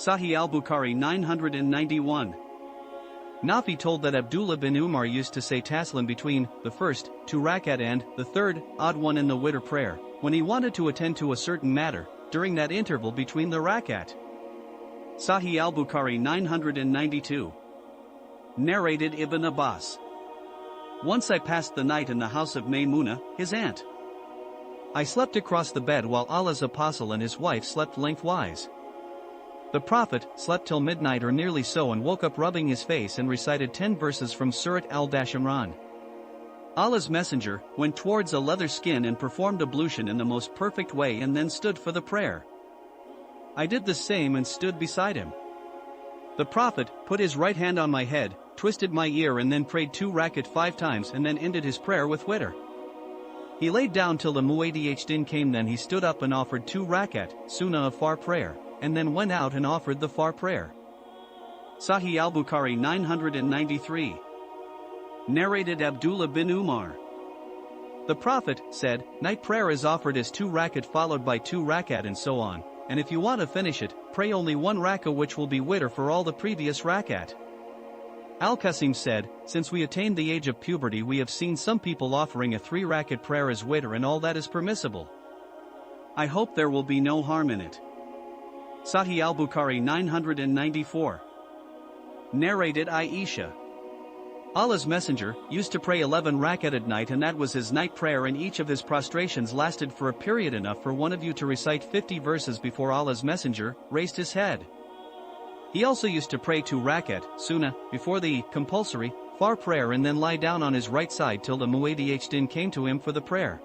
Sahih al-Bukhari 991. Nafi told that Abdullah bin Umar used to say taslim between the first 2 rakat and the third odd one in the witr prayer, when he wanted to attend to a certain matter, during that interval between the rakat. Sahih al-Bukhari 992. Narrated Ibn Abbas. Once I passed the night in the house of Maymunah, his aunt. I slept across the bed while Allah's apostle and his wife slept lengthwise. The Prophet slept till midnight or nearly so and woke up rubbing his face and recited 10 verses from Surat al-Imran. Allah's messenger went towards a leather skin and performed ablution in the most perfect way and then stood for the prayer. I did the same and stood beside him. The Prophet put his right hand on my head, twisted my ear and then prayed 2 rakat 5 times and then ended his prayer with witr. He laid down till the muaddin came, then he stood up and offered 2 rakat, sunnah of far prayer, and then went out and offered the far prayer. Sahih al-Bukhari 993. Narrated Abdullah bin Umar. The Prophet said, night prayer is offered as 2 rakat followed by 2 rakat and so on, and if you want to finish it, pray only 1 rakah which will be witr for all the previous rakat. Al-Qasim said, since we attained the age of puberty we have seen some people offering a 3 rakat prayer as witr and all that is permissible. I hope there will be no harm in it. Sahih al-Bukhari 994. Narrated Aisha. Allah's messenger used to pray 11 rakat at night and that was his night prayer, and each of his prostrations lasted for a period enough for one of you to recite 50 verses before Allah's messenger raised his head. He also used to pray 2 rakat, sunnah, before the compulsory, far prayer and then lie down on his right side till the muaddin came to him for the prayer.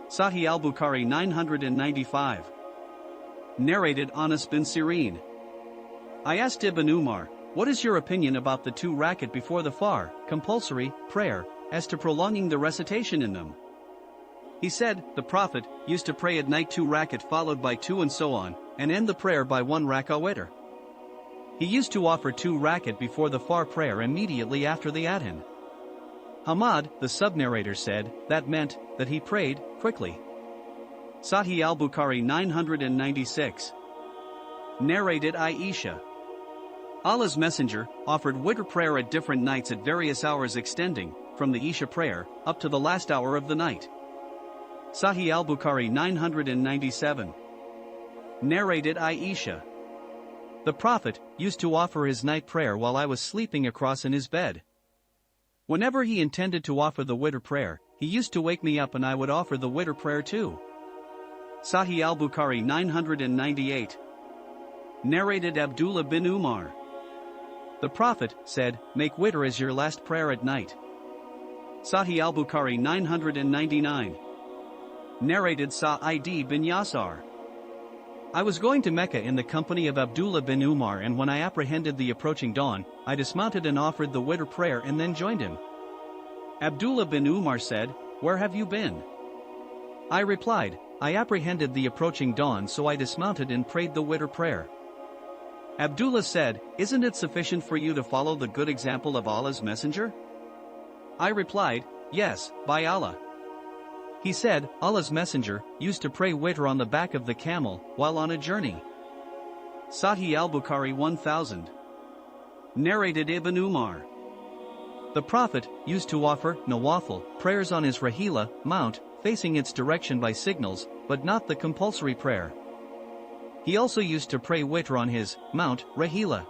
Sahih al-Bukhari 995. Narrated Anas bin Sirin. I asked Ibn Umar, what is your opinion about the 2 rakat before the far, compulsory, prayer, as to prolonging the recitation in them? He said, the Prophet used to pray at night 2 rakat followed by 2 and so on, and end the prayer by 1 rakah witr. He used to offer 2 rakat before the far prayer immediately after the adhan. Hamad, the sub-narrator said, that meant that he prayed quickly. Sahih al-Bukhari 996. Narrated Aisha. Allah's messenger offered witr prayer at different nights at various hours extending from the Isha prayer up to the last hour of the night. Sahih al-Bukhari 997. Narrated Aisha. The Prophet used to offer his night prayer while I was sleeping across in his bed. Whenever he intended to offer the witr prayer, he used to wake me up and I would offer the witr prayer too. Sahih al-Bukhari 998. Narrated Abdullah bin Umar. The Prophet said, make witr as your last prayer at night. Sahih al-Bukhari 999. Narrated Sa'id bin Yasar. I was going to Mecca in the company of Abdullah bin Umar, and when I apprehended the approaching dawn, I dismounted and offered the witr prayer and then joined him. Abdullah bin Umar said, where have you been? I replied, I apprehended the approaching dawn so I dismounted and prayed the witr prayer. Abdullah said, isn't it sufficient for you to follow the good example of Allah's messenger? I replied, yes, by Allah. He said, Allah's messenger used to pray witr on the back of the camel while on a journey. Sahih al-Bukhari 1000. Narrated Ibn Umar. The Prophet used to offer nawafil prayers on his rahila, mount, facing its direction by signals, but not the compulsory prayer. He also used to pray witr on his mount, rahila.